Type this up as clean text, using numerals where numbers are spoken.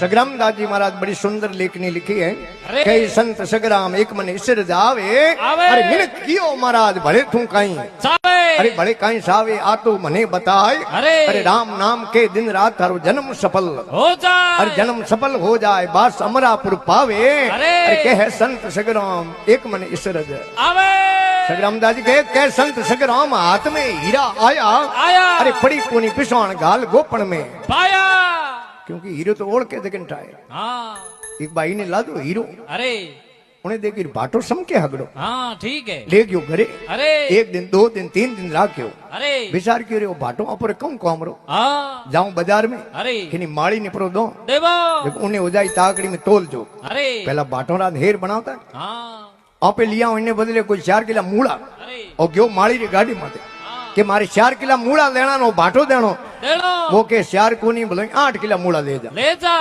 सग्रामदास जी महाराज बड़ी सुंदर लेखनी लिखी है। अरे। कई संत सग्राम एक मन ईश्वर जावे, आवे। अरे मिन कियो महाराज भले तू काई, सावे अरे भले काई सावे आ तो मने बताए, अरे। राम नाम के दिन रात थारो जन्म सफल हो जाए, अरे जन्म सफल हो जाए, बास अमरापुर पावे, अरे। कहे संत सग्राम एक मन ईश्वर आवे सग्रामदास जी कहे संत सग्राम हाथ में हीरा आया, आया। अरे पड़ी कोनी पिछाण गाल गोपन में पाया, क्योंकि हीरो तो ओढ़ के देखन ठाए। हाँ एक बाई ने ला दो हीरो, अरे उन्हें देखी बाटो समके हगड़ो हाँ ठीक है, ले गयो घरे। अरे एक दिन 2 दिन 3 दिन राख्यो, अरे विचार क्यों रे बाटो अपर कम कामरो हाँ जाऊं बाजार में अरे किनी माड़ी ने परो दो देवो उन्हें हो जाए ताकड़ी में तोल जो अरे पहला बाटो रात हेर बनावता हाँ आपे लिया इन्हें बदले कोई 4 किला मूला अरे और गयो माड़ी री गाड़ी माते हाँ के मारे 4 किला मूला लेना नो बाटो देनो देनो वो के 4 कोनी बोले 8 किला मूला ले जा ले जा